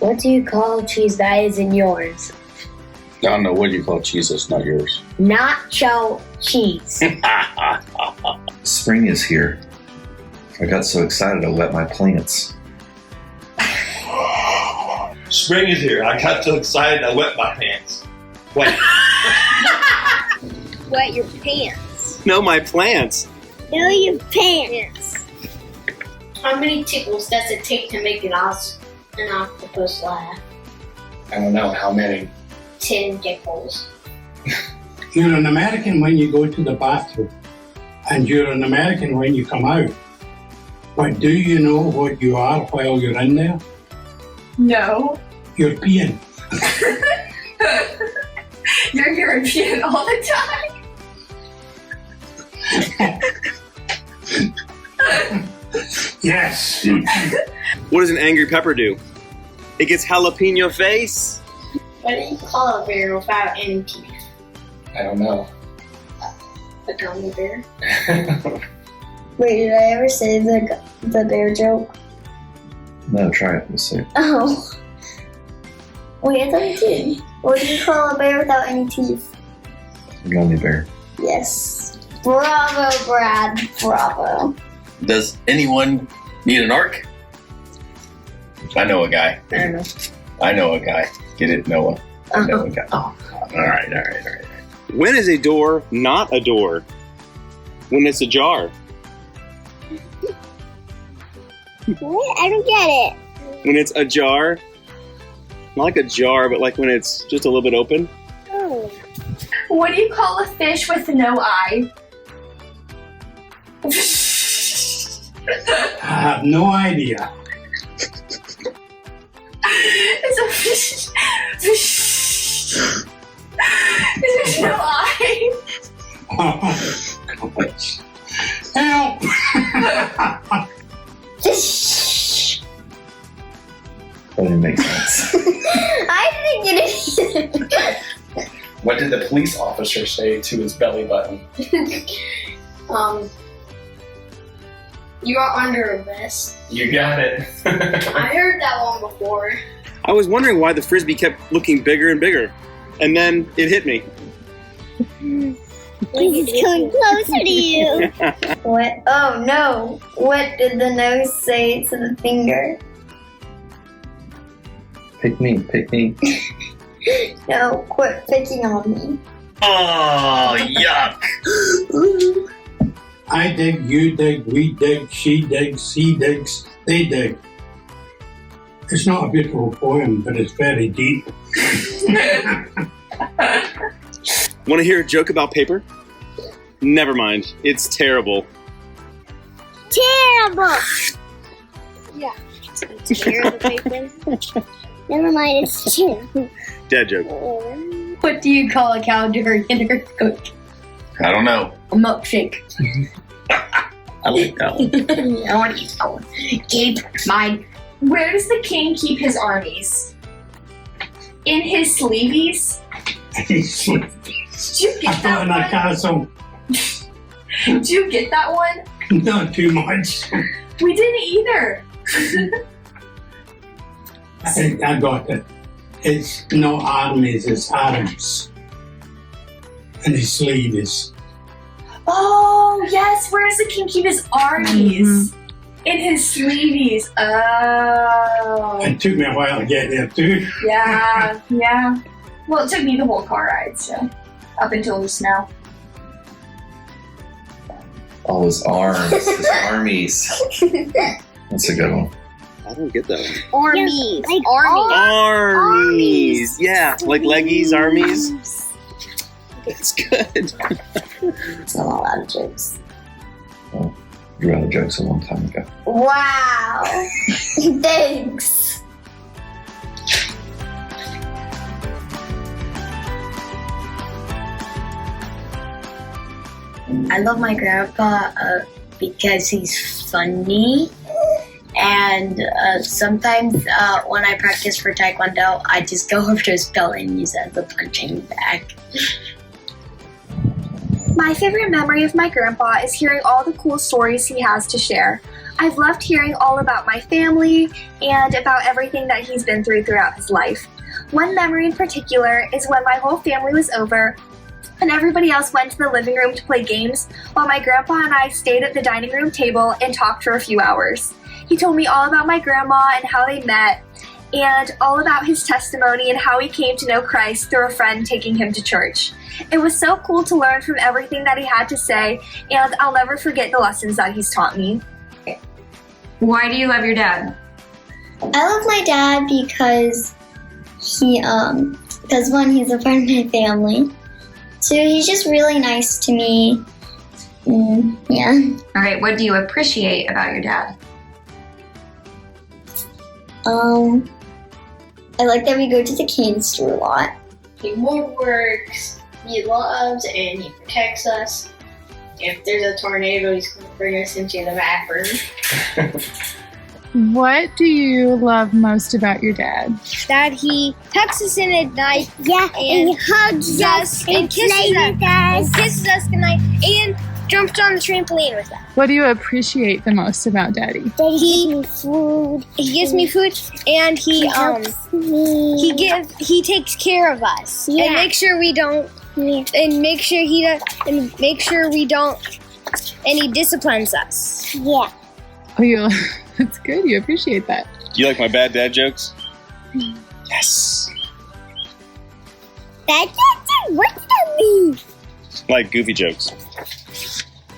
What do you call cheese that isn't yours? I don't know. What do you call cheese that's not yours? Nacho cheese. Spring is here. I got so excited I wet my plants. Spring is here. I got so excited I wet my pants. Wait. Wet your pants. No, my plants. No, your pants. How many tickles does it take to make an octopus laugh? I don't know how many. 10 tickles. You're an American when you go to the bathroom, and you're an American when you come out. But do you know what you are while you're in there? No. You're peeing. You're European all the time. Yes. What does an angry pepper do? It gets jalapeno face. What do you call a bear without any teeth? I don't know. A gummy bear? Wait, did I ever say the bear joke? No, try it. Let's see. Oh. Wait, I thought you did. What do you call a bear without any teeth? Gummy bear. Yes. Bravo, Brad. Bravo. Does anyone need an arc? I know a guy. I don't know. I know a guy. Get it, Noah? I know a guy. Oh. All right. When is a door not a door? When it's a jar. What? I don't get it. When it's a jar. Not like a jar, but like when it's just a little bit open. Oh. What do you call a fish with no eye? I have no idea. It's a fish. There's no eye. Help! That didn't make sense. I didn't get it. What did the police officer say to his belly button? You are under arrest. You got it. I heard that one before. I was wondering why the frisbee kept looking bigger and bigger. And then it hit me. He's coming closer to you. What? Oh no. What did the nose say to the finger? Pick me. No, quit picking on me. Oh, yuck. I dig, you dig, we dig, she digs, he digs, they dig. It's not a beautiful poem, but it's very deep. Want to hear a joke about paper? Never mind. It's terrible. Terrible! Yeah. Terrible paper. Never mind, it's terrible. Dad joke. What do you call a cow during an earthquake? I don't know. A milkshake. I like that one. I want to eat that one. Keep mine. Where does the king keep his armies? In his sleeveys? Did you I get thought that in a one? castle. Did you get that one? Not too much. We didn't either. I got it. It's no armies, it's arms. And his sleeve is. Oh, yes. Where does the king keep his armies? In his sleeveys. Oh. It took me a while to get there too. Yeah. Well, it took me the whole car ride, so. Up until just now. Oh, his arms, his armies. That's a good one. I don't get that one. Armies. Like Armies. Yeah, like leggies, armies. That's good. It's not a lot of jokes. You wrote jokes a long time ago. Wow. Thanks. I love my grandpa because he's funny. And sometimes when I practice for Taekwondo, I just go over to his belly and use it as a punching bag. My favorite memory of my grandpa is hearing all the cool stories he has to share. I've loved hearing all about my family and about everything that he's been through throughout his life. One memory in particular is when my whole family was over and everybody else went to the living room to play games while my grandpa and I stayed at the dining room table and talked for a few hours. He told me all about my grandma and how they met, and all about his testimony and how he came to know Christ through a friend taking him to church. It was so cool to learn from everything that he had to say, and I'll never forget the lessons that he's taught me. Why do you love your dad? I love my dad because because one, he's a part of my family. Two, he's just really nice to me. Yeah. All right, what do you appreciate about your dad? I like that we go to the candy store a lot. He works, he loves, and he protects us. If there's a tornado, he's going to bring us into the bathroom. What do you love most about your dad? That he tucks us in at night. Yeah, and he hugs us and kisses us goodnight and jumps on the trampoline with us. What do you appreciate the most about Daddy? That he gives me food. He gives me food, and he takes care of us and make sure we don't and make sure we don't and he disciplines us. Yeah. Oh, that's good. You appreciate that. You like my bad dad jokes? Yes. Bad dad? What does that mean? Like goofy jokes.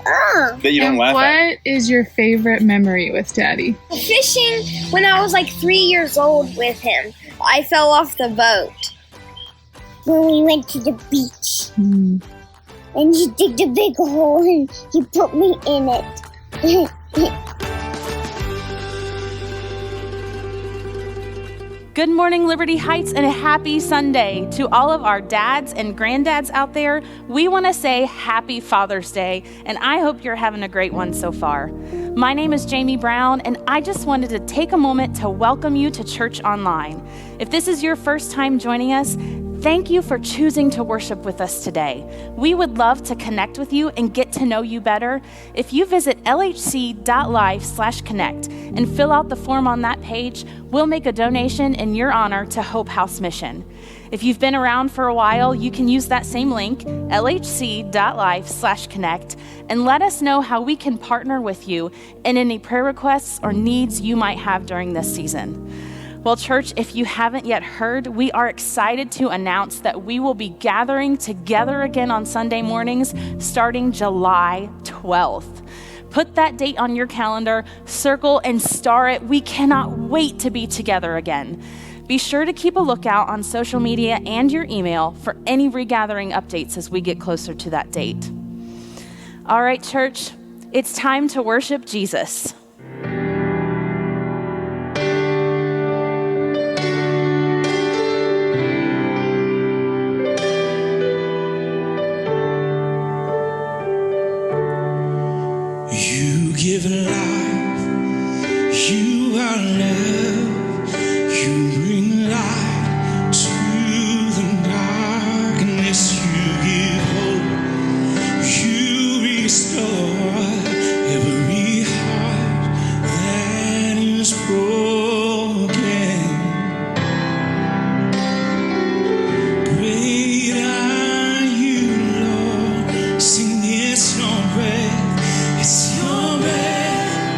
Oh. That you don't laugh at. What is your favorite memory with Daddy? Fishing when I was like 3 years old with him. I fell off the boat. When we went to the beach. And he digged a big hole and he put me in it. Good morning, Liberty Heights, and a happy Sunday. To all of our dads and granddads out there, we want to say happy Father's Day, and I hope you're having a great one so far. My name is Jamie Brown, and I just wanted to take a moment to welcome you to Church Online. If this is your first time joining us, thank you for choosing to worship with us today. We would love to connect with you and get to know you better. If you visit lhc.life/connect and fill out the form on that page, we'll make a donation in your honor to Hope House Mission. If you've been around for a while, you can use that same link, lhc.life/connect, and let us know how we can partner with you in any prayer requests or needs you might have during this season. Well, church, if you haven't yet heard, we are excited to announce that we will be gathering together again on Sunday mornings starting July 12th. Put that date on your calendar, circle and star it. We cannot wait to be together again. Be sure to keep a lookout on social media and your email for any regathering updates as we get closer to that date. All right, church, it's time to worship Jesus. You give life, you are love, you bring light to the darkness, you give hope, you restore every heart that is broken. Great are you, Lord, sing it's your breath. It's your breath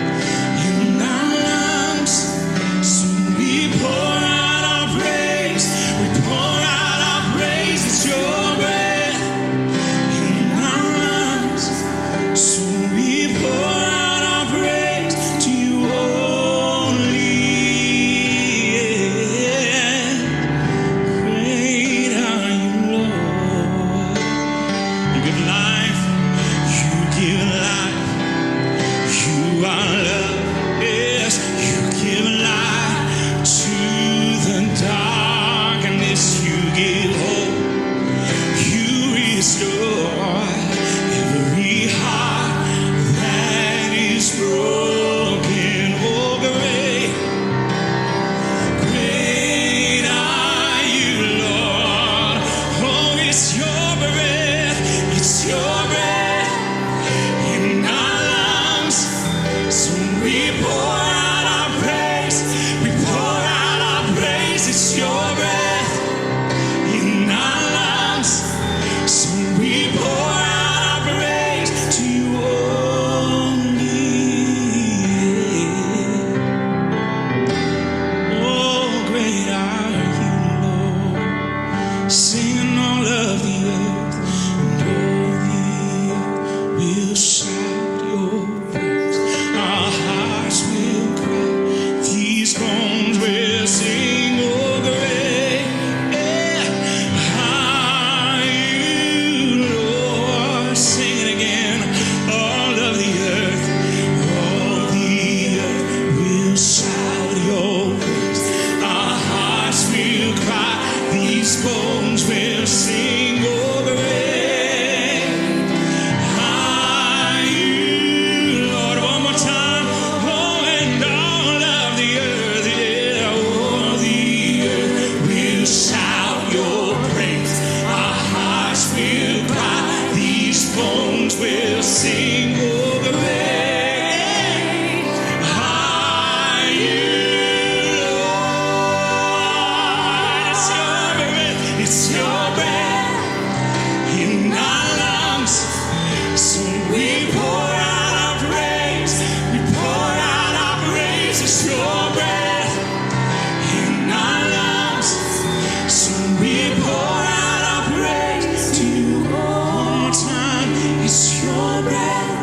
will shout your praise. Our hearts will cry. These bones will sing, oh great are you, Lord. Sing it again. All of the earth will shout your praise. Our hearts will cry. These bones will sing, oh great are you, Lord. One more time. Oh, and all of the earth, yeah, all the earth will shout your praise. Our hearts will cry. These bones will sing, oh great are you, Lord. It's your breath in our lungs, so we pour out our praise. We pour out our praise. It's your breath in our lungs, so we pour out our praise to you. One more time. It's your breath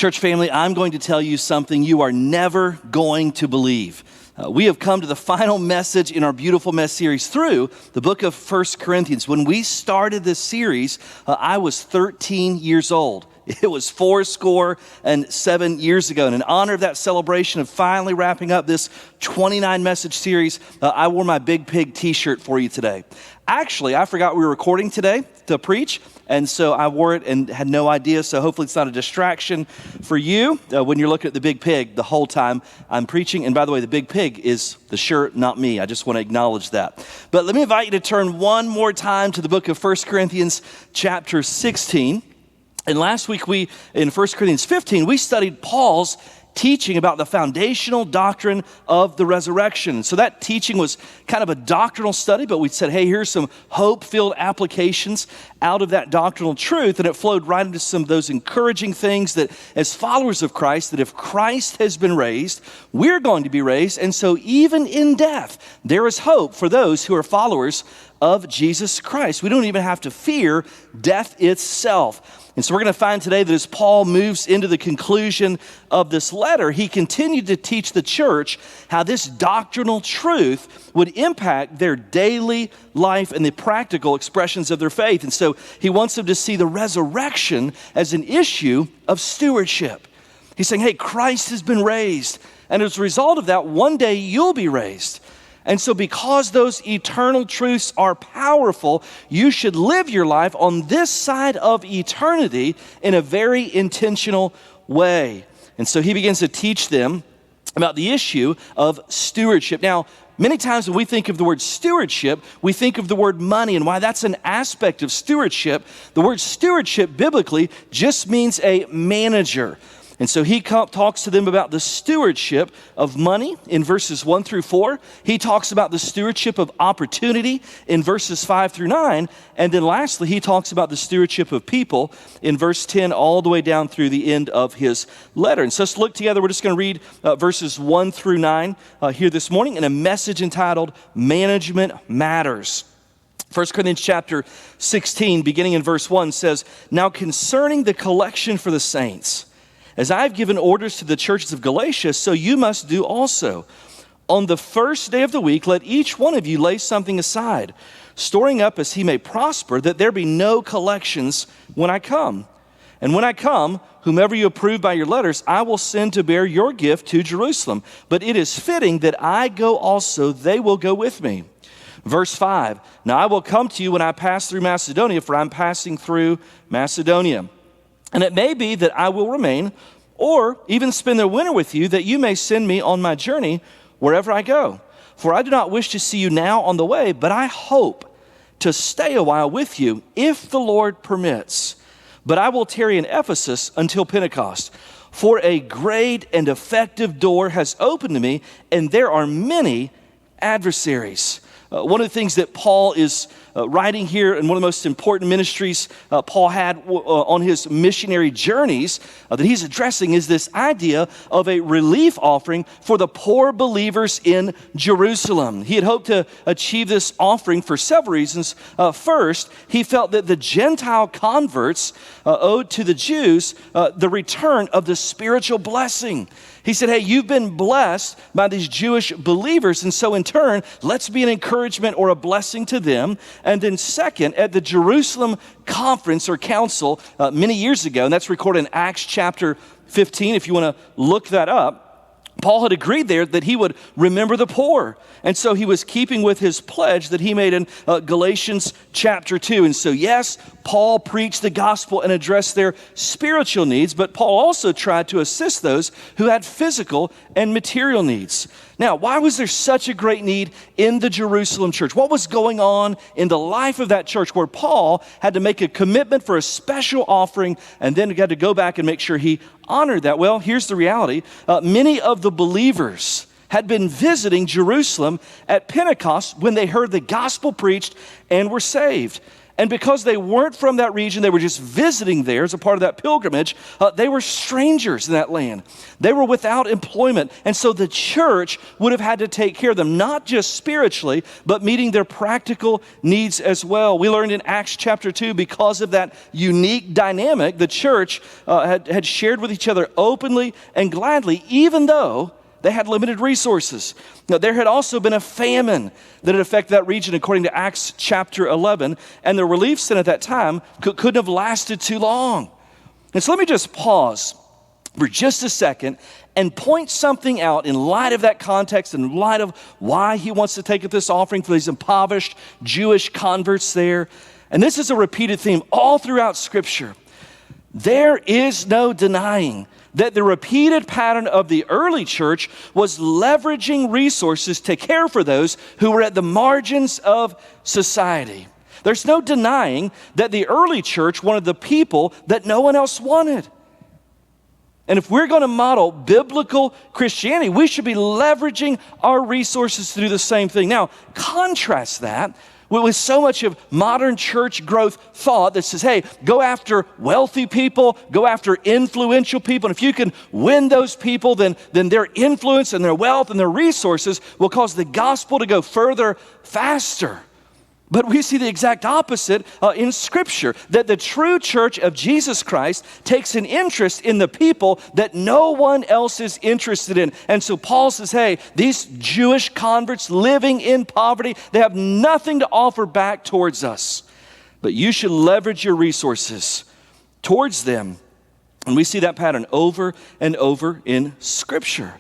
Church family, I'm going to tell you something you are never going to believe. We have come to the final message in our Beautiful Mess series through the book of 1 Corinthians. When we started this series, I was 13 years old. It was 47 years ago. And in honor of that celebration of finally wrapping up this 29 message series, I wore my Big Pig t-shirt for you today. Actually, I forgot we were recording today to preach, and so I wore it and had no idea, so hopefully it's not a distraction for you when you're looking at the Big Pig the whole time I'm preaching. And by the way, the Big Pig is the shirt, not me. I just want to acknowledge that. But let me invite you to turn one more time to the book of 1 Corinthians chapter 16. And last week in 1 Corinthians 15, we studied Paul's teaching about the foundational doctrine of the resurrection. So that teaching was kind of a doctrinal study, but we said, hey, here's some hope-filled applications out of that doctrinal truth, and it flowed right into some of those encouraging things that as followers of Christ, that if Christ has been raised, we're going to be raised, and so even in death, there is hope for those who are followers of Jesus Christ. We don't even have to fear death itself. And so we're going to find today that as Paul moves into the conclusion of this letter, he continued to teach the church how this doctrinal truth would impact their daily life and the practical expressions of their faith. And so he wants them to see the resurrection as an issue of stewardship. He's saying, hey, Christ has been raised. And as a result of that, one day you'll be raised. And so because those eternal truths are powerful, you should live your life on this side of eternity in a very intentional way. And so he begins to teach them about the issue of stewardship. Now, many times when we think of the word stewardship, we think of the word money and why that's an aspect of stewardship. The word stewardship biblically just means a manager. And so he talks to them about the stewardship of money in verses 1 through 4. He talks about the stewardship of opportunity in verses 5 through 9. And then lastly, he talks about the stewardship of people in verse 10 all the way down through the end of his letter. And so let's look together. We're just going to read verses 1 through 9 here this morning in a message entitled Management Matters. 1 Corinthians chapter 16, beginning in verse 1 says, "Now concerning the collection for the saints, as I have given orders to the churches of Galatia, so you must do also. On the first day of the week, let each one of you lay something aside, storing up as he may prosper, that there be no collections when I come. And when I come, whomever you approve by your letters, I will send to bear your gift to Jerusalem. But it is fitting that I go also, they will go with me." Verse 5, "Now I will come to you when I pass through Macedonia, for I'm passing through Macedonia. And it may be that I will remain or even spend the winter with you, that you may send me on my journey wherever I go. For I do not wish to see you now on the way, but I hope to stay a while with you if the Lord permits. But I will tarry in Ephesus until Pentecost. For a great and effective door has opened to me, and there are many adversaries." One of the things that Paul is writing here, and one of the most important ministries Paul had on his missionary journeys that he's addressing, is this idea of a relief offering for the poor believers in Jerusalem. He had hoped to achieve this offering for several reasons. First, he felt that the Gentile converts owed to the Jews the return of the spiritual blessing. He said, hey, you've been blessed by these Jewish believers, and so in turn, let's be an encouragement or a blessing to them. And then second, at the Jerusalem conference or council many years ago, and that's recorded in Acts chapter 15, if you want to look that up, Paul had agreed there that he would remember the poor. And so he was keeping with his pledge that he made in Galatians chapter 2. And so yes, Paul preached the gospel and addressed their spiritual needs, but Paul also tried to assist those who had physical and material needs. Now, why was there such a great need in the Jerusalem church? What was going on in the life of that church where Paul had to make a commitment for a special offering and then had to go back and make sure he honored that? Well, here's the reality. Many of the believers had been visiting Jerusalem at Pentecost when they heard the gospel preached and were saved. And because they weren't from that region, they were just visiting there as a part of that pilgrimage, they were strangers in that land. They were without employment. And so the church would have had to take care of them, not just spiritually, but meeting their practical needs as well. We learned in Acts chapter 2, because of that unique dynamic, the church had shared with each other openly and gladly, even though they had limited resources. Now, there had also been a famine that had affected that region, according to Acts chapter 11, and the relief center at that time couldn't have lasted too long. And so let me just pause for just a second and point something out in light of that context, in light of why he wants to take up this offering for these impoverished Jewish converts there. And this is a repeated theme all throughout Scripture. There is no denying that the repeated pattern of the early church was leveraging resources to care for those who were at the margins of society. There's no denying that the early church wanted the people that no one else wanted. And if we're going to model biblical Christianity, we should be leveraging our resources to do the same thing. Now, contrast that with so much of modern church growth thought that says, hey, go after wealthy people, go after influential people. And if you can win those people, then their influence and their wealth and their resources will cause the gospel to go further, faster. But we see the exact opposite in Scripture, that the true church of Jesus Christ takes an interest in the people that no one else is interested in. And so Paul says, hey, these Jewish converts living in poverty, they have nothing to offer back towards us. But you should leverage your resources towards them. And we see that pattern over and over in Scripture.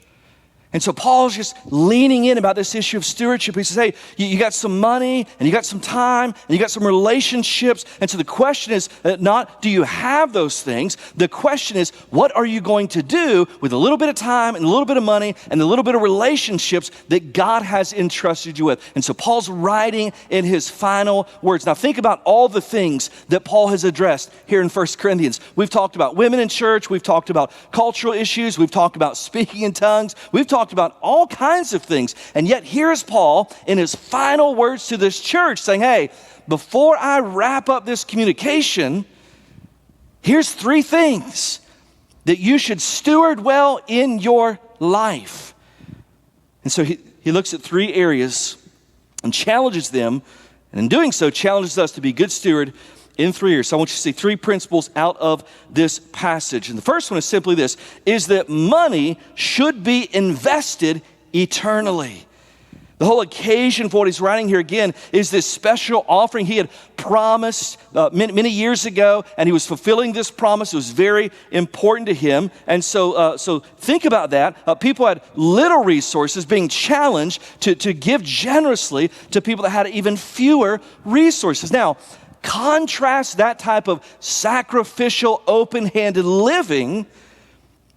And so Paul's just leaning in about this issue of stewardship. He says, hey, you got some money, and you got some time, and you got some relationships. And so the question is not, do you have those things? The question is, what are you going to do with a little bit of time and a little bit of money and a little bit of relationships that God has entrusted you with? And so Paul's writing in his final words. Now think about all the things that Paul has addressed here in 1 Corinthians. We've talked about women in church. We've talked about cultural issues. We've talked about speaking in tongues. We've talked about all kinds of things. And yet here's Paul in his final words to this church saying, hey, before I wrap up this communication, here's 3 things that you should steward well in your life. And so he looks at 3 areas and challenges them, and in doing so challenges us to be good steward in 3 years. So I want you to see 3 principles out of this passage. And the first one is simply this, is that money should be invested eternally. The whole occasion for what he's writing here again is this special offering he had promised many years ago, and he was fulfilling this promise. It was very important to him. And so think about that. People had little resources being challenged to give generously to people that had even fewer resources. Now, contrast that type of sacrificial, open-handed living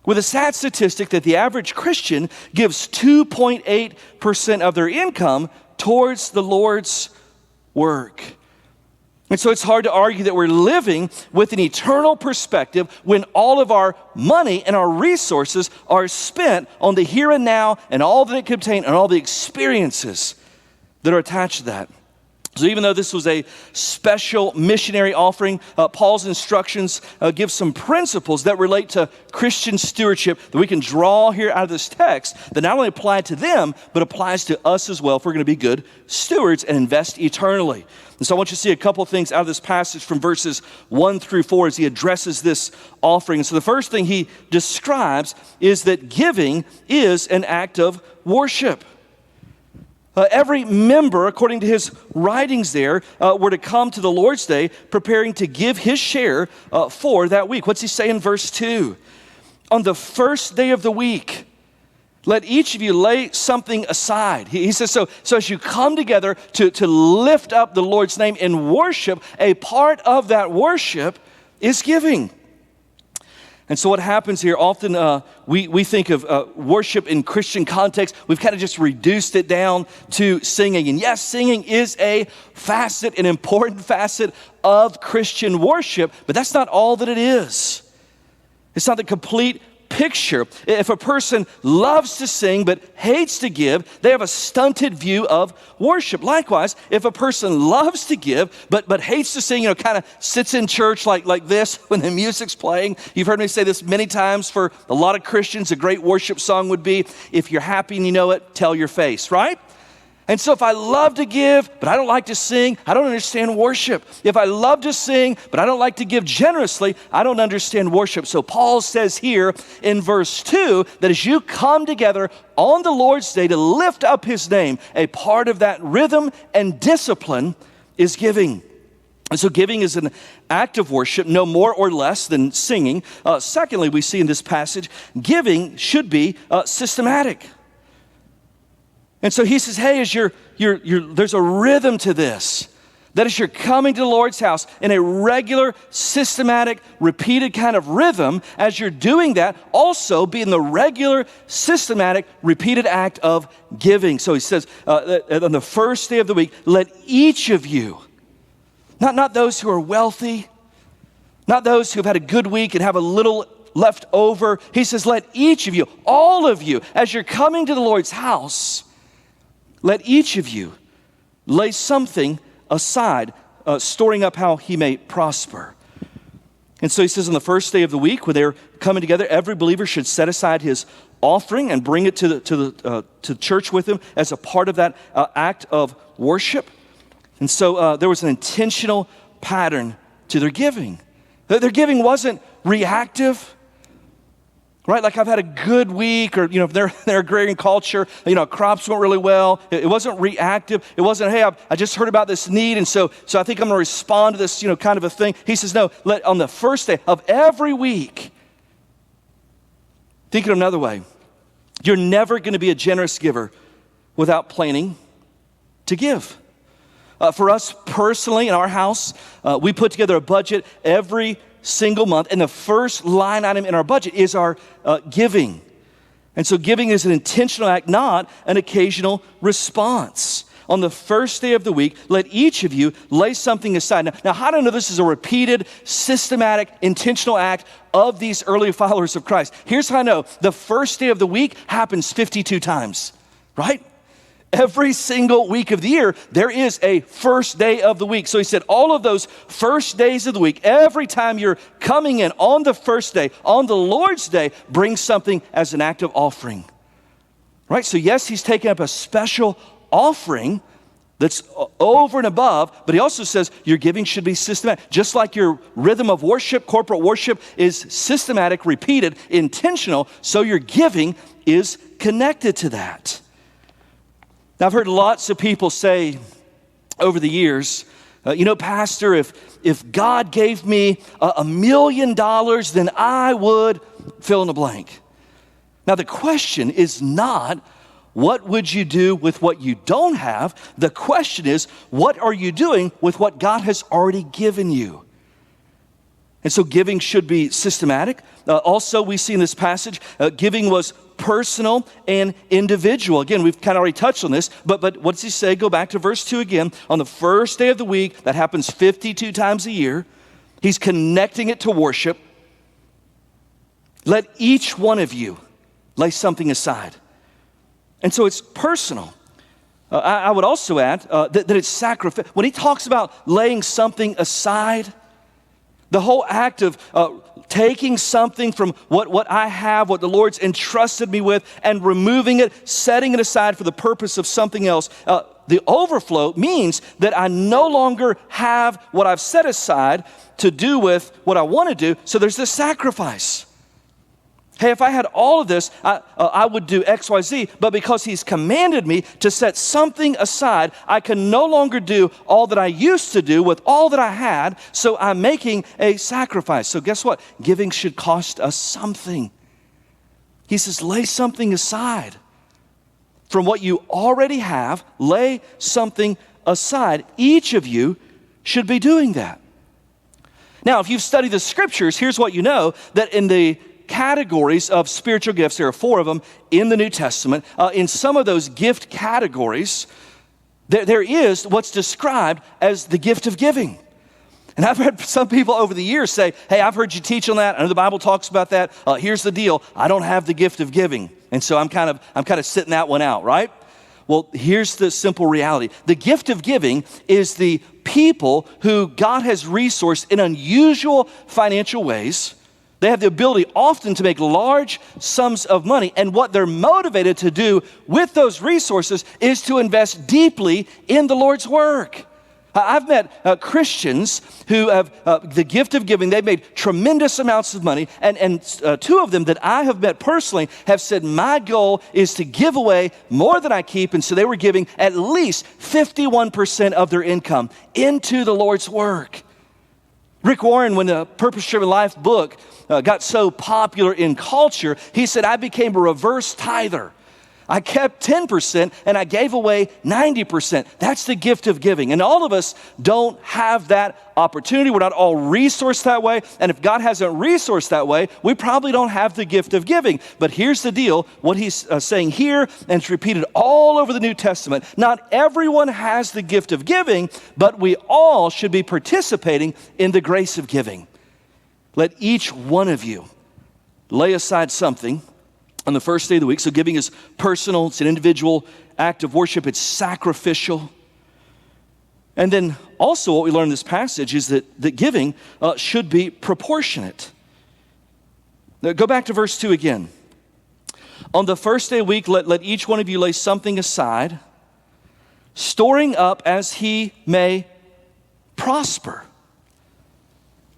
with a sad statistic that the average Christian gives 2.8% of their income towards the Lord's work. And so it's hard to argue that we're living with an eternal perspective when all of our money and our resources are spent on the here and now and all that it can contain and all the experiences that are attached to that. So even though this was a special missionary offering, Paul's instructions give some principles that relate to Christian stewardship that we can draw here out of this text that not only apply to them, but applies to us as well if we're going to be good stewards and invest eternally. And so I want you to see a couple of things out of this passage from verses 1 through 4 as he addresses this offering. And so the first thing he describes is that giving is an act of worship. Every member, according to his writings there, were to come to the Lord's Day preparing to give his share for that week. What's he say in verse 2? On the first day of the week, let each of you lay something aside. He says, so as you come together to lift up the Lord's name in worship, a part of that worship is giving. And so what happens here, often we think of worship in Christian context. We've kind of just reduced it down to singing. And yes, singing is a facet, an important facet of Christian worship, but that's not all that it is. It's not the complete picture. If a person loves to sing but hates to give, they have a stunted view of worship. Likewise, if a person loves to give but hates to sing, kind of sits in church like this when the music's playing. You've heard me say this many times. For a lot of Christians, a great worship song would be, if you're happy and you know it, tell your face, right? And so if I love to give, but I don't like to sing, I don't understand worship. If I love to sing, but I don't like to give generously, I don't understand worship. So Paul says here in verse 2 that as you come together on the Lord's Day to lift up his name, a part of that rhythm and discipline is giving. And so giving is an act of worship, no more or less than singing. Secondly, we see in this passage, giving should be systematic. And so he says, hey, as there's a rhythm to this. That as you're coming to the Lord's house in a regular, systematic, repeated kind of rhythm, as you're doing that, also be in the regular, systematic, repeated act of giving. So he says, on the first day of the week, let each of you, not those who are wealthy, not those who've had a good week and have a little left over. He says, let each of you, all of you, as you're coming to the Lord's house, let each of you lay something aside, storing up how he may prosper. And so he says on the first day of the week, when they're coming together, every believer should set aside his offering and bring it to church with him as a part of that act of worship. And so there was an intentional pattern to their giving. Their giving wasn't reactive. Right, like I've had a good week, or they're agrarian culture, crops went really well. It wasn't reactive. It wasn't, hey, I just heard about this need, and so I think I'm going to respond to this, kind of a thing. He says, no, on the first day of every week, think of it another way. You're never going to be a generous giver without planning to give. For us personally, in our house, we put together a budget every single month, and the first line item in our budget is our giving. And so giving is an intentional act, not an occasional response. On the first day of the week, let each of you lay something aside. Now how do I know this is a repeated, systematic, intentional act of these early followers of Christ? Here's how I know. The first day of the week happens 52 times, right? Every single week of the year, there is a first day of the week. So he said, all of those first days of the week, every time you're coming in on the first day, on the Lord's Day, bring something as an act of offering. Right? So yes, he's taking up a special offering that's over and above, but he also says your giving should be systematic. Just like your rhythm of worship, corporate worship is systematic, repeated, intentional, so your giving is connected to that. Now, I've heard lots of people say over the years, Pastor, if God gave me $1 million, then I would fill in the blank. Now, the question is not, what would you do with what you don't have? The question is, what are you doing with what God has already given you? And so giving should be systematic. Also, we see in this passage, giving was personal and individual. Again, we've kind of already touched on this, but what does he say? Go back to verse 2 again. On the first day of the week, that happens 52 times a year, he's connecting it to worship. Let each one of you lay something aside. And so it's personal. I would also add that it's sacrificial. When he talks about laying something aside, the whole act of taking something from what I have, what the Lord's entrusted me with, and removing it, setting it aside for the purpose of something else. The overflow means that I no longer have what I've set aside to do with what I want to do, so there's this sacrifice. Hey, if I had all of this, I would do X, Y, Z, but because he's commanded me to set something aside, I can no longer do all that I used to do with all that I had, so I'm making a sacrifice. So guess what? Giving should cost us something. He says, lay something aside. From what you already have, lay something aside. Each of you should be doing that. Now, if you've studied the scriptures, here's what you know, that in the categories of spiritual gifts, there are 4 of them in the New Testament. In some of those gift categories, there is what's described as the gift of giving. And I've heard some people over the years say, hey, I've heard you teach on that. I know the Bible talks about that. Here's the deal. I don't have the gift of giving. And so I'm kind of sitting that one out, right? Well, here's the simple reality. The gift of giving is the people who God has resourced in unusual financial ways. They have the ability often to make large sums of money. And what they're motivated to do with those resources is to invest deeply in the Lord's work. I've met Christians who have the gift of giving. They've made tremendous amounts of money. And two of them that I have met personally have said, my goal is to give away more than I keep. And so they were giving at least 51% of their income into the Lord's work. Rick Warren, when the Purpose Driven Life book got so popular in culture, he said, I became a reverse tither. I kept 10% and I gave away 90%. That's the gift of giving. And all of us don't have that opportunity. We're not all resourced that way. And if God hasn't resourced that way, we probably don't have the gift of giving. But here's the deal. What he's saying here, and it's repeated all over the New Testament, not everyone has the gift of giving, but we all should be participating in the grace of giving. Let each one of you lay aside something on the first day of the week. So giving is personal, it's an individual act of worship, it's sacrificial. And then also what we learn in this passage is that giving should be proportionate. Now, go back to verse 2 again. On the first day of the week, let each one of you lay something aside, storing up as he may prosper.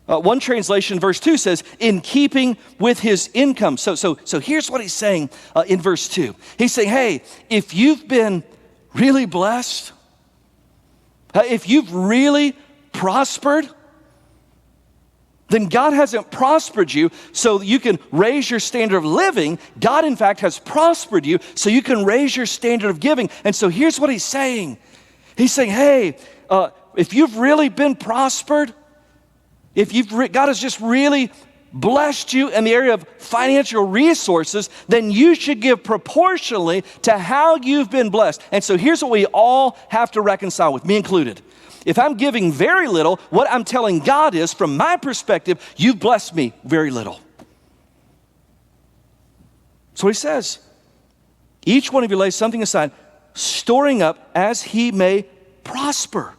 One translation, verse 2 says, in keeping with his income. So here's what he's saying in verse 2. He's saying, hey, if you've been really blessed, if you've really prospered, then God hasn't prospered you so you can raise your standard of living. God, in fact, has prospered you so you can raise your standard of giving. And so here's what he's saying. He's saying, hey, if you've really been prospered, if God has just really blessed you in the area of financial resources, then you should give proportionally to how you've been blessed. And so here's what we all have to reconcile with, me included. If I'm giving very little, what I'm telling God is, from my perspective, you've blessed me very little. So he says, each one of you lays something aside, storing up as he may prosper.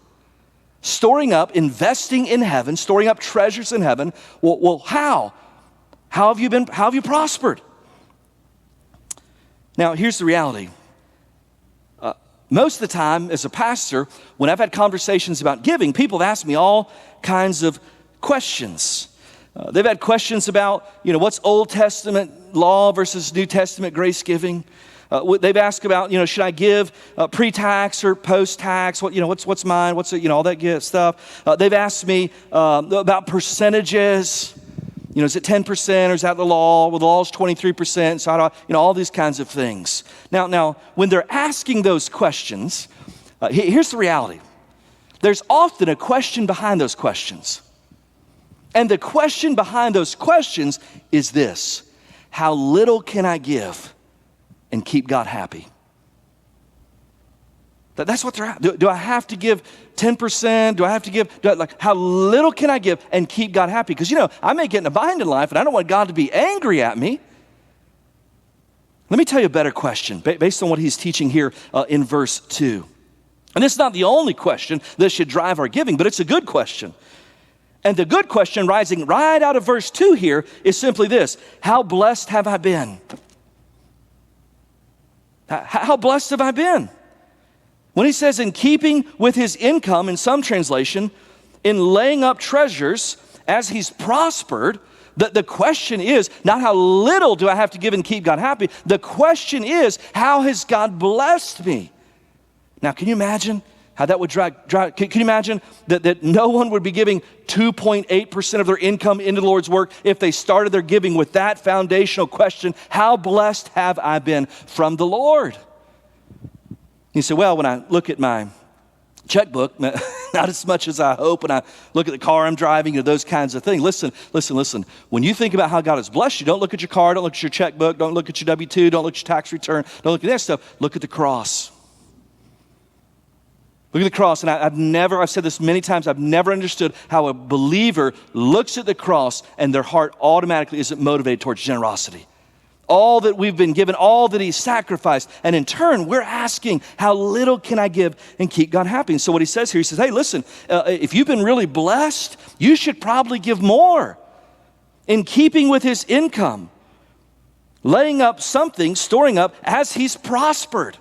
Storing up, investing in heaven, storing up treasures in heaven. Well, how? How have you prospered? Now, here's the reality. Most of the time, as a pastor, when I've had conversations about giving, people have asked me all kinds of questions. They've had questions about, what's Old Testament law versus New Testament grace giving. They've asked about, should I give pre-tax or post-tax? What's mine? What's all that good stuff. They've asked me about percentages. Is it 10% or is that the law? Well, the law is 23%. So how do all these kinds of things. Now, when they're asking those questions, here's the reality. There's often a question behind those questions. And the question behind those questions is this: how little can I give and keep God happy? That's what they're at. Do I have to give 10%? Do I have to give, how little can I give and keep God happy? Because, I may get in a bind in life and I don't want God to be angry at me. Let me tell you a better question based on what he's teaching here in verse 2. And this is not the only question that should drive our giving, but it's a good question. And the good question rising right out of verse 2 here is simply this: how blessed have I been? How blessed have I been? When he says in keeping with his income, in some translation, in laying up treasures as he's prospered, the question is not how little do I have to give and keep God happy. The question is, how has God blessed me? Now, can you imagine how that would drive? Can you imagine that no one would be giving 2.8% of their income into the Lord's work if they started their giving with that foundational question: how blessed have I been from the Lord? You say, well, when I look at my checkbook, not as much as I hope, when I look at the car I'm driving, those kinds of things. Listen. When you think about how God has blessed you, don't look at your car, don't look at your checkbook, don't look at your W-2, don't look at your tax return, don't look at that stuff. Look at the cross. Look at the cross, and I've said this many times, I've never understood how a believer looks at the cross and their heart automatically isn't motivated towards generosity. All that we've been given, all that he sacrificed, and in turn, we're asking, how little can I give and keep God happy? And so what he says here, he says, hey, listen, if you've been really blessed, you should probably give more. In keeping with his income, laying up something, storing up as he's prospered.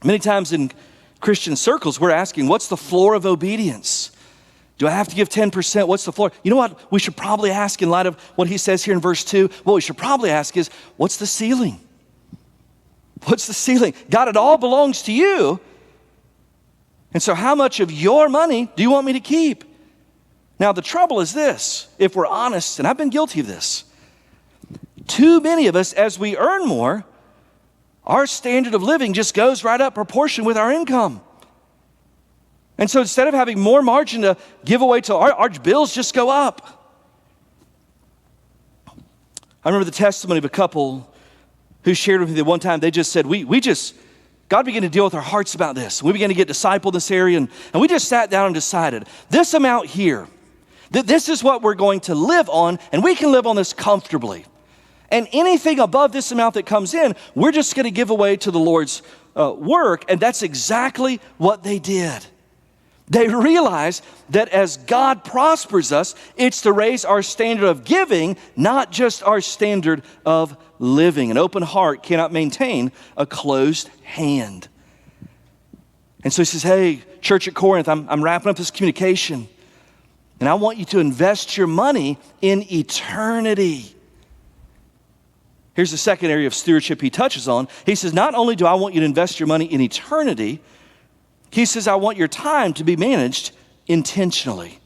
Many times in Christian circles, we're asking, what's the floor of obedience? Do I have to give 10%? What's the floor? You know what we should probably ask in light of what he says here in verse 2? What we should probably ask is, what's the ceiling? What's the ceiling? God, it all belongs to you. And so how much of your money do you want me to keep? Now, the trouble is this, if we're honest, and I've been guilty of this, too many of us, as we earn more, our standard of living just goes right up proportion with our income. And so instead of having more margin to give away to our bills just go up. I remember the testimony of a couple who shared with me that one time, they just said, God began to deal with our hearts about this. We began to get discipled in this area, and we just sat down and decided, this amount here, that this is what we're going to live on, and we can live on this comfortably. And anything above this amount that comes in, we're just going to give away to the Lord's work. And that's exactly what they did. They realized that as God prospers us, it's to raise our standard of giving, not just our standard of living. An open heart cannot maintain a closed hand. And so he says, hey, church at Corinth, I'm wrapping up this communication. And I want you to invest your money in eternity. Here's the second area of stewardship he touches on. He says, not only do I want you to invest your money in eternity, he says, I want your time to be managed intentionally.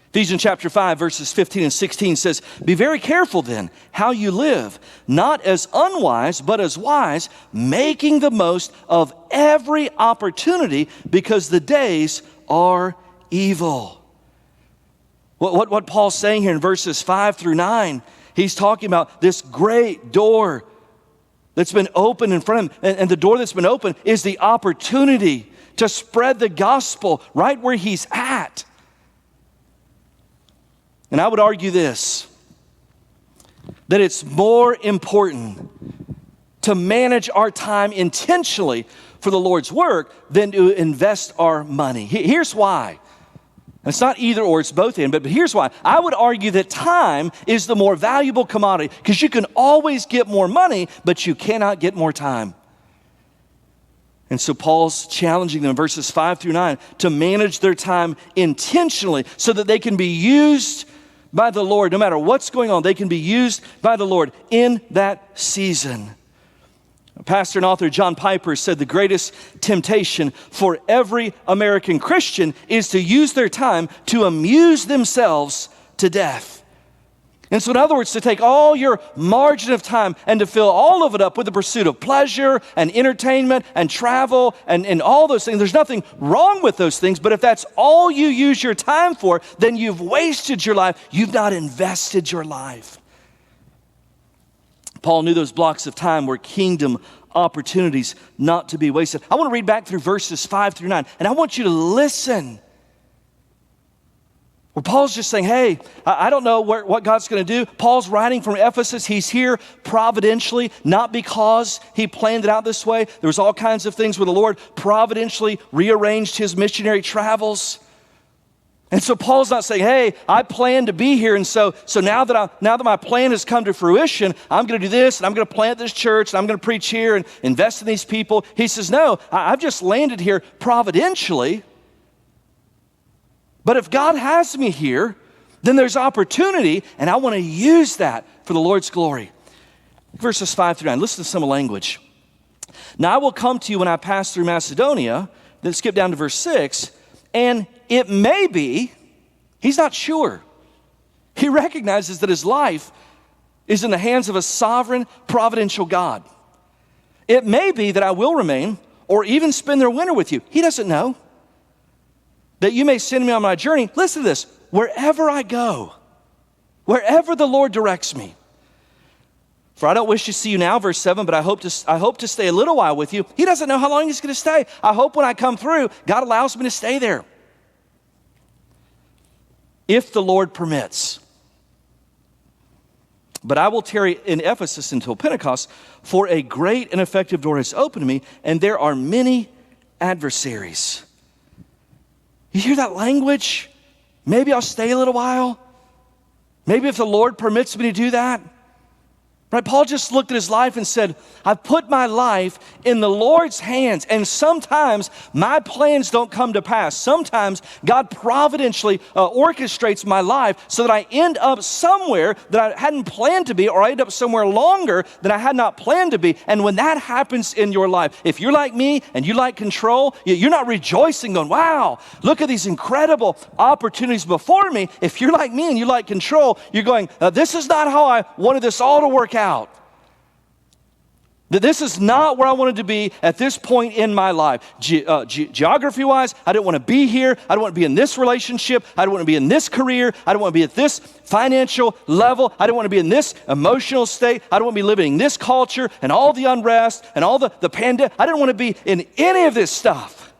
Ephesians chapter 5, verses 15 and 16 says, be very careful then how you live, not as unwise, but as wise, making the most of every opportunity because the days are evil. What Paul's saying here in verses 5 through 9, he's talking about this great door that's been opened in front of him. And the door that's been opened is the opportunity to spread the gospel right where he's at. And I would argue this, that it's more important to manage our time intentionally for the Lord's work than to invest our money. Here's why. It's not either or, it's both in, but here's why. I would argue that time is the more valuable commodity because you can always get more money, but you cannot get more time. And so Paul's challenging them in verses 5 through 9 to manage their time intentionally so that they can be used by the Lord. No matter what's going on, they can be used by the Lord in that season. Pastor and author John Piper said the greatest temptation for every American Christian is to use their time to amuse themselves to death. And so in other words, to take all your margin of time and to fill all of it up with the pursuit of pleasure and entertainment and travel and all those things. There's nothing wrong with those things, but if that's all you use your time for, then you've wasted your life. You've not invested your life. Paul knew those blocks of time were kingdom opportunities not to be wasted. I want to read back through verses 5 through 9, and I want you to listen. Where Paul's just saying, hey, I don't know what God's going to do. Paul's writing from Ephesus. He's here providentially, not because he planned it out this way. There was all kinds of things where the Lord providentially rearranged his missionary travels. And so Paul's not saying, hey, I plan to be here, and so now that my plan has come to fruition, I'm going to do this, and I'm going to plant this church, and I'm going to preach here and invest in these people. He says, no, I've just landed here providentially. But if God has me here, then there's opportunity, and I want to use that for the Lord's glory. Verses 5 through 9, listen to some language. Now I will come to you when I pass through Macedonia, then skip down to verse 6, and it may be, he's not sure. He recognizes that his life is in the hands of a sovereign, providential God. It may be that I will remain or even spend their winter with you. He doesn't know. That you may send me on my journey. Listen to this. Wherever I go, wherever the Lord directs me. For I don't wish to see you now, verse 7, but I hope to stay a little while with you. He doesn't know how long he's going to stay. I hope when I come through, God allows me to stay there. If the Lord permits. But I will tarry in Ephesus until Pentecost, for a great and effective door has opened to me, and there are many adversaries. You hear that language? Maybe I'll stay a little while. Maybe if the Lord permits me to do that. Right? Paul just looked at his life and said, I've put my life in the Lord's hands, and sometimes my plans don't come to pass. Sometimes God providentially orchestrates my life so that I end up somewhere that I hadn't planned to be, or I end up somewhere longer than I had not planned to be. And when that happens in your life, if you're like me and you like control, you're not rejoicing going, wow, look at these incredible opportunities before me. If you're like me and you like control, you're going, this is not how I wanted this all to work out. That this is not where I wanted to be at this point in my life. Geography-wise, I didn't want to be here. I don't want to be in this relationship. I don't want to be in this career. I don't want to be at this financial level. I don't want to be in this emotional state. I don't want to be living in this culture and all the unrest and all the pandemic. I didn't want to be in any of this stuff.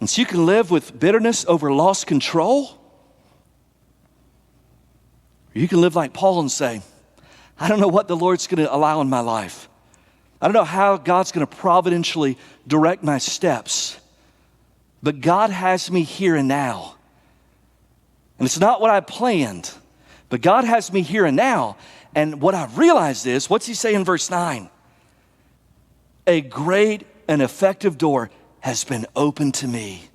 And so you can live with bitterness over lost control. Or you can live like Paul and say, I don't know what the Lord's going to allow in my life. I don't know how God's going to providentially direct my steps. But God has me here and now. And it's not what I planned, but God has me here and now. And what I've realized is, what's he say in verse 9? A great and effective door has been opened to me.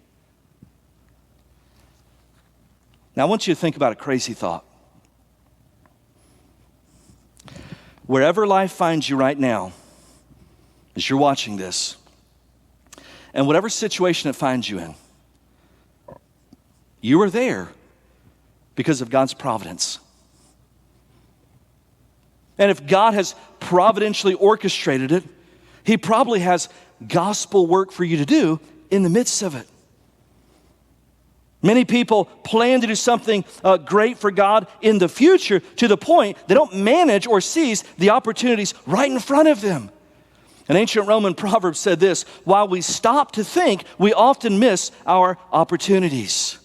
Now I want you to think about a crazy thought. Wherever life finds you right now, as you're watching this, and whatever situation it finds you in, you are there because of God's providence. And if God has providentially orchestrated it, he probably has gospel work for you to do in the midst of it. Many people plan to do something great for God in the future to the point they don't manage or seize the opportunities right in front of them. An ancient Roman proverb said this, while we stop to think, we often miss our opportunities.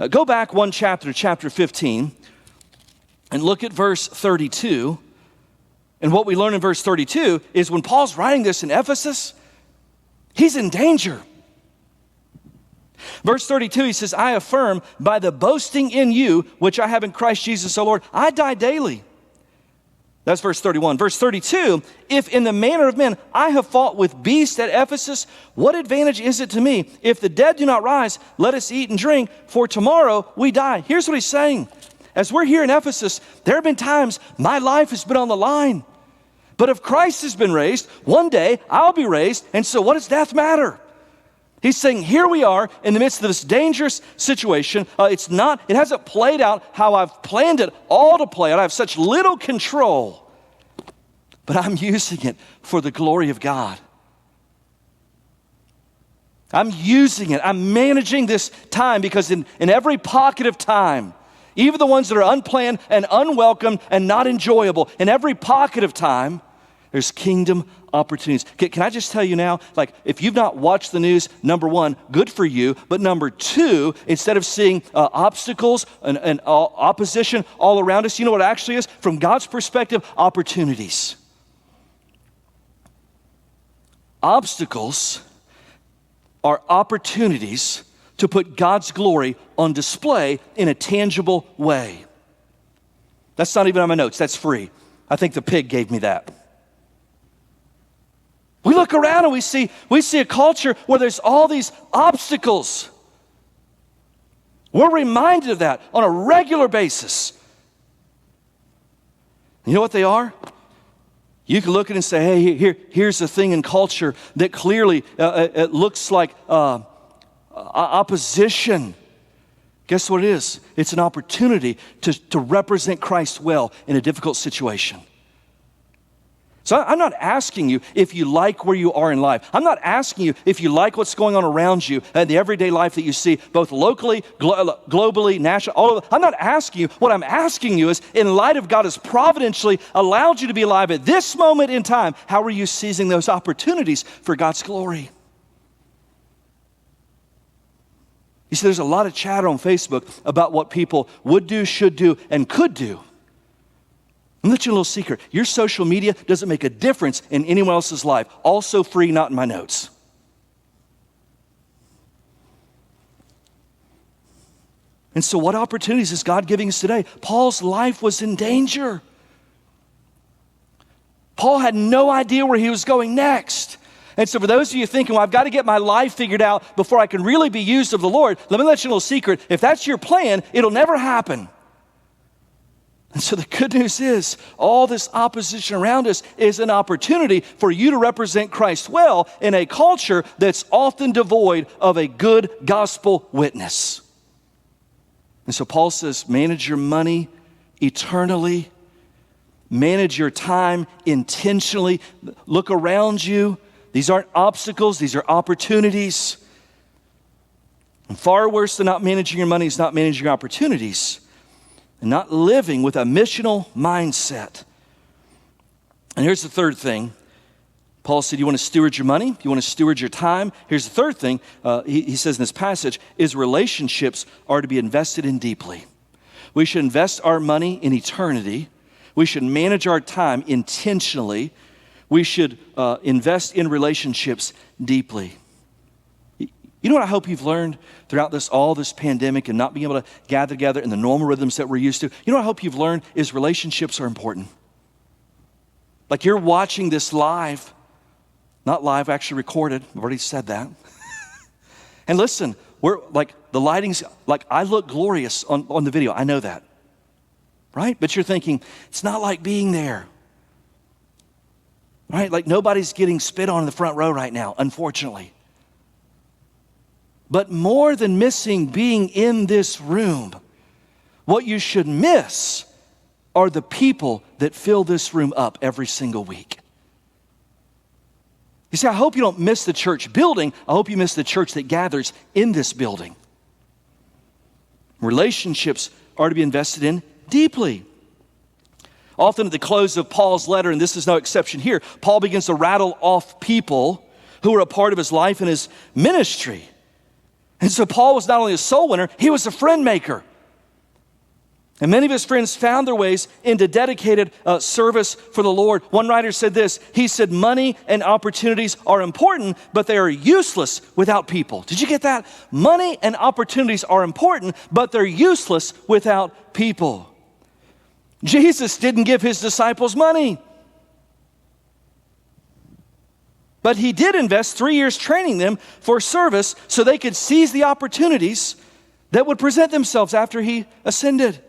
Go back one chapter, chapter 15, and look at verse 32. And what we learn in verse 32 is when Paul's writing this in Ephesus, he's in danger. Verse 32, he says, I affirm by the boasting in you, which I have in Christ Jesus, O Lord, I die daily. That's verse 31. Verse 32, if in the manner of men I have fought with beasts at Ephesus, what advantage is it to me? If the dead do not rise, let us eat and drink, for tomorrow we die. Here's what he's saying. As we're here in Ephesus, there have been times my life has been on the line. But if Christ has been raised, one day I'll be raised, and so what does death matter? He's saying, here we are in the midst of this dangerous situation. It hasn't played out how I've planned it all to play out. I have such little control, but I'm using it for the glory of God. I'm using it. I'm managing this time because in every pocket of time, even the ones that are unplanned and unwelcome and not enjoyable, in every pocket of time, there's kingdom opportunities. Can I just tell you now, like if you've not watched the news, number one, good for you. But number two, instead of seeing obstacles and opposition all around us, you know what it actually is? From God's perspective, opportunities. Obstacles are opportunities to put God's glory on display in a tangible way. That's not even on my notes. That's free. I think the pig gave me that. We look around and we see a culture where there's all these obstacles. We're reminded of that on a regular basis. You know what they are? You can look at it and say, hey, here's the thing in culture that clearly it looks like opposition. Guess what it is? It's an opportunity to represent Christ well in a difficult situation. So I'm not asking you if you like where you are in life. I'm not asking you if you like what's going on around you and the everyday life that you see, both locally, globally, nationally, all of it. I'm not asking you. What I'm asking you is, in light of God has providentially allowed you to be alive at this moment in time, how are you seizing those opportunities for God's glory? You see, there's a lot of chatter on Facebook about what people would do, should do, and could do. I'll let you a little secret. Your social media doesn't make a difference in anyone else's life. Also free, not in my notes. And so what opportunities is God giving us today? Paul's life was in danger. Paul had no idea where he was going next. And so for those of you thinking, well, I've got to get my life figured out before I can really be used of the Lord, let me let you a little secret. If that's your plan, it'll never happen. And so the good news is, all this opposition around us is an opportunity for you to represent Christ well in a culture that's often devoid of a good gospel witness. And so Paul says, manage your money eternally. Manage your time intentionally. Look around you. These aren't obstacles, these are opportunities. And far worse than not managing your money is not managing your opportunities. And not living with a missional mindset. And here's the third thing. Paul said, you want to steward your money? You want to steward your time? Here's the third thing he says in this passage, is relationships are to be invested in deeply. We should invest our money in eternity. We should manage our time intentionally. We should invest in relationships deeply. You know what I hope you've learned throughout all this pandemic and not being able to gather together in the normal rhythms that we're used to? You know what I hope you've learned is relationships are important. Like you're watching this live, not live, actually recorded. I've already said that. And listen, we're like the lighting's, like I look glorious on the video. I know that, right? But you're thinking, it's not like being there, right? Like nobody's getting spit on in the front row right now, unfortunately. But more than missing being in this room, what you should miss are the people that fill this room up every single week. You see, I hope you don't miss the church building. I hope you miss the church that gathers in this building. Relationships are to be invested in deeply. Often at the close of Paul's letter, and this is no exception here, Paul begins to rattle off people who were a part of his life and his ministry. And so Paul was not only a soul winner, he was a friend maker. And many of his friends found their ways into dedicated service for the Lord. One writer said this, he said, money and opportunities are important, but they are useless without people. Did you get that? Money and opportunities are important, but they're useless without people. Jesus didn't give his disciples money. But he did invest 3 years training them for service so they could seize the opportunities that would present themselves after he ascended.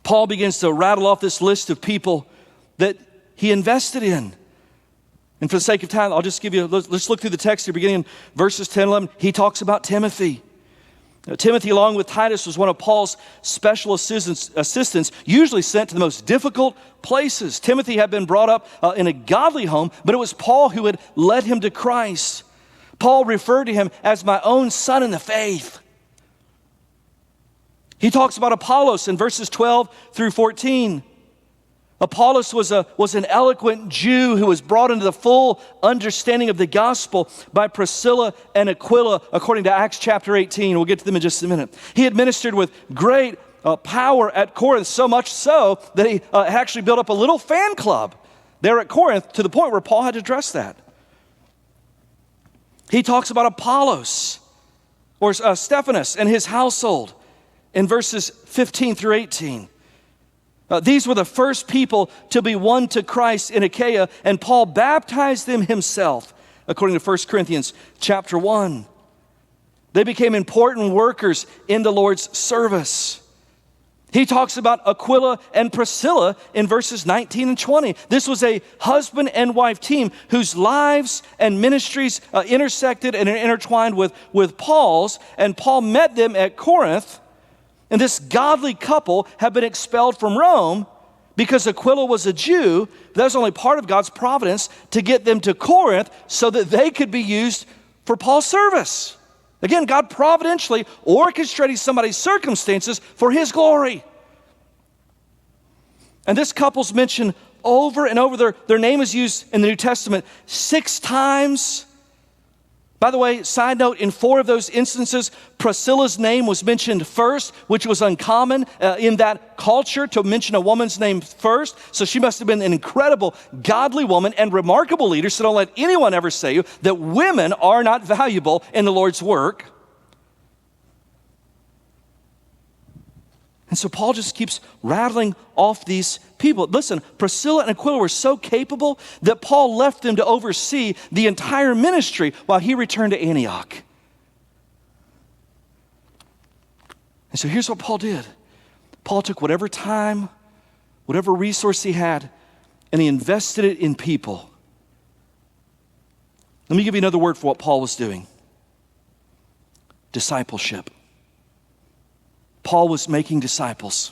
Paul begins to rattle off this list of people that he invested in. And for the sake of time, I'll just give you, let's look through the text here, beginning in verses 10 and 11. He talks about Timothy. Timothy, along with Titus, was one of Paul's special assistants, usually sent to the most difficult places. Timothy had been brought up in a godly home, but it was Paul who had led him to Christ. Paul referred to him as my own son in the faith. He talks about Apollos in verses 12 through 14. Apollos was an eloquent Jew who was brought into the full understanding of the gospel by Priscilla and Aquila, according to Acts chapter 18. We'll get to them in just a minute. He had ministered with great power at Corinth, so much so that he actually built up a little fan club there at Corinth to the point where Paul had to address that. He talks about Apollos, or Stephanas and his household in verses 15 through 18. These were the first people to be won to Christ in Achaia, and Paul baptized them himself, according to 1 Corinthians chapter 1. They became important workers in the Lord's service. He talks about Aquila and Priscilla in verses 19 and 20. This was a husband and wife team whose lives and ministries intersected and intertwined with Paul's, and Paul met them at Corinth. And this godly couple had been expelled from Rome because Aquila was a Jew. That was only part of God's providence to get them to Corinth so that they could be used for Paul's service. Again, God providentially orchestrating somebody's circumstances for his glory. And this couple's mentioned over and over. Their name is used in the New Testament 6 times. By the way, side note, in 4 of those instances, Priscilla's name was mentioned first, which was uncommon in that culture to mention a woman's name first. So she must have been an incredible, godly woman and remarkable leader. So don't let anyone ever say you that women are not valuable in the Lord's work. And so Paul just keeps rattling off these people. Listen, Priscilla and Aquila were so capable that Paul left them to oversee the entire ministry while he returned to Antioch. And so here's what Paul did. Paul took whatever time, whatever resource he had, and he invested it in people. Let me give you another word for what Paul was doing. Discipleship. Paul was making disciples.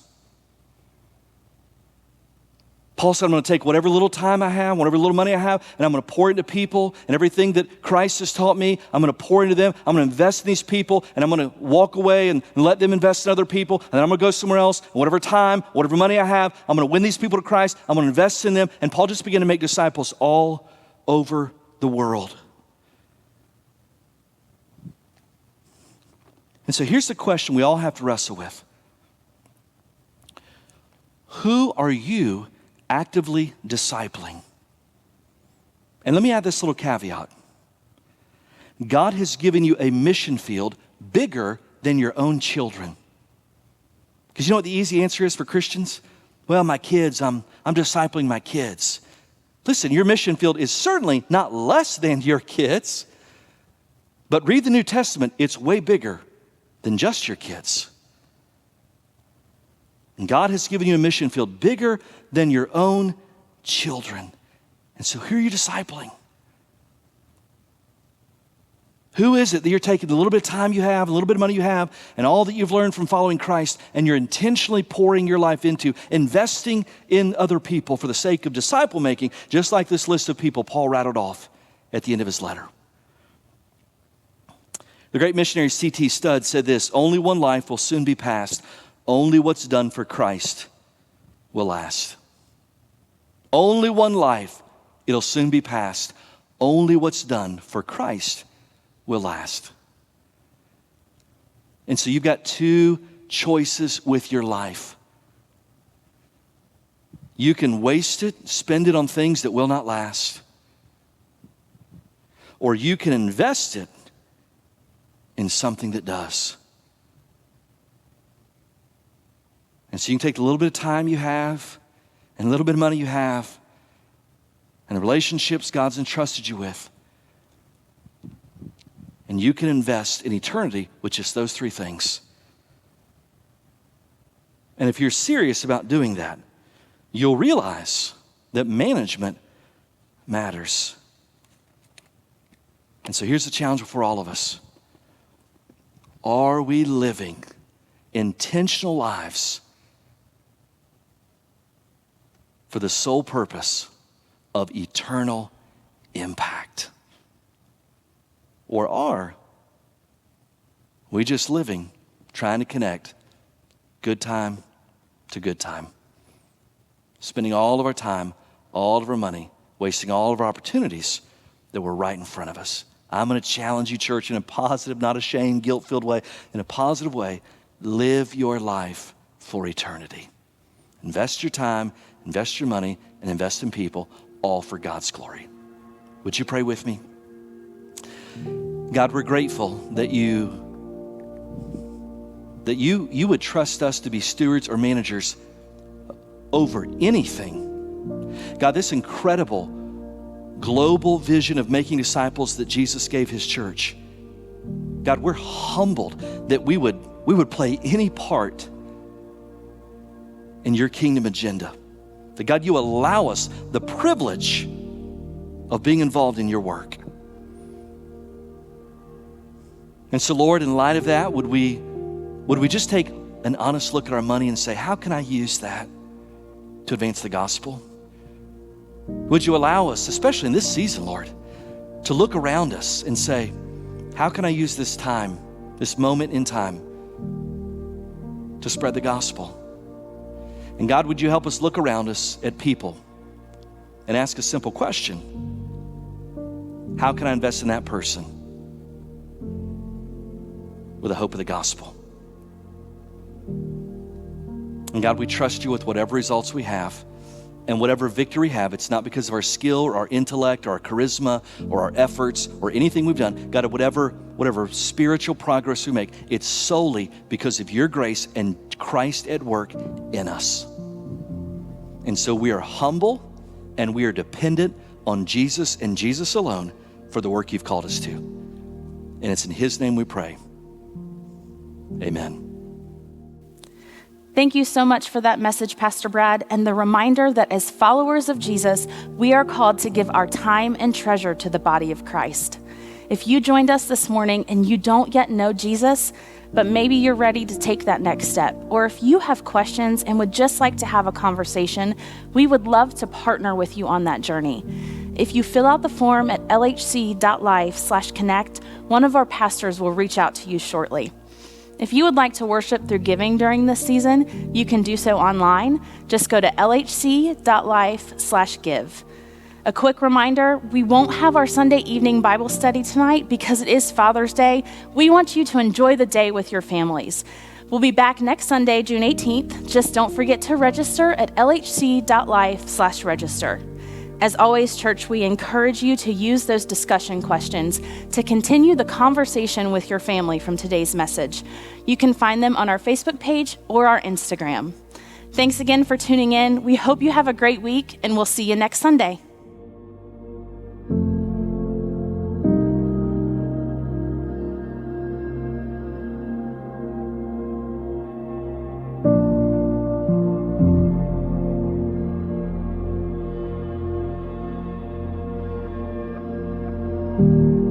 Paul said, I'm going to take whatever little time I have, whatever little money I have, and I'm going to pour it into people, and everything that Christ has taught me, I'm going to pour into them. I'm going to invest in these people, and I'm going to walk away and let them invest in other people, and then I'm going to go somewhere else, and whatever time, whatever money I have, I'm going to win these people to Christ. I'm going to invest in them. And Paul just began to make disciples all over the world. And so here's the question we all have to wrestle with. Who are you actively discipling? And let me add this little caveat. God has given you a mission field bigger than your own children. Because you know what the easy answer is for Christians? Well, my kids, I'm discipling my kids. Listen, your mission field is certainly not less than your kids. But read the New Testament, it's way bigger than just your kids. And God has given you a mission field bigger than your own children. And so who are you discipling? Who is it that you're taking the little bit of time you have, a little bit of money you have, and all that you've learned from following Christ, and you're intentionally pouring your life into, investing in other people for the sake of disciple making, just like this list of people Paul rattled off at the end of his letter. The great missionary C.T. Studd said this, only one life will soon be passed. Only what's done for Christ will last. Only one life, it'll soon be passed. Only what's done for Christ will last. And so you've got 2 choices with your life. You can waste it, spend it on things that will not last. Or you can invest it in something that does. And so you can take the little bit of time you have and a little bit of money you have and the relationships God's entrusted you with, and you can invest in eternity with just those 3 things. And if you're serious about doing that, you'll realize that management matters. And so here's the challenge for all of us. Are we living intentional lives for the sole purpose of eternal impact? Or are we just living, trying to connect good time to good time? Spending all of our time, all of our money, wasting all of our opportunities that were right in front of us. I'm going to challenge you, church, in a positive, not a shame, guilt-filled way. In a positive way, live your life for eternity. Invest your time, invest your money, and invest in people, all for God's glory. Would you pray with me? God, we're grateful that you would trust us to be stewards or managers over anything. God, this incredible global vision of making disciples that Jesus gave his church. God, we're humbled that we would play any part in your kingdom agenda. That God, you allow us the privilege of being involved in your work. And so, Lord, in light of that, would we just take an honest look at our money and say, how can I use that to advance the gospel? Would you allow us, especially in this season, Lord, to look around us and say, how can I use this time, this moment in time, to spread the gospel? And God, would you help us look around us at people and ask a simple question? How can I invest in that person with the hope of the gospel? And God, we trust you with whatever results we have and whatever victory we have. It's not because of our skill or our intellect or our charisma or our efforts or anything we've done. God, whatever spiritual progress we make, it's solely because of your grace and Christ at work in us. And so we are humble and we are dependent on Jesus and Jesus alone for the work you've called us to. And it's in his name we pray. Amen. Thank you so much for that message, Pastor Brad, and the reminder that as followers of Jesus, we are called to give our time and treasure to the body of Christ. If you joined us this morning and you don't yet know Jesus, but maybe you're ready to take that next step, or if you have questions and would just like to have a conversation, we would love to partner with you on that journey. If you fill out the form at lhc.life/connect, one of our pastors will reach out to you shortly. If you would like to worship through giving during this season, you can do so online. Just go to lhc.life/give. A quick reminder, we won't have our Sunday evening Bible study tonight because it is Father's Day. We want you to enjoy the day with your families. We'll be back next Sunday, June 18th. Just don't forget to register at lhc.life/register. As always, church, we encourage you to use those discussion questions to continue the conversation with your family from today's message. You can find them on our Facebook page or our Instagram. Thanks again for tuning in. We hope you have a great week, and we'll see you next Sunday. Thank you.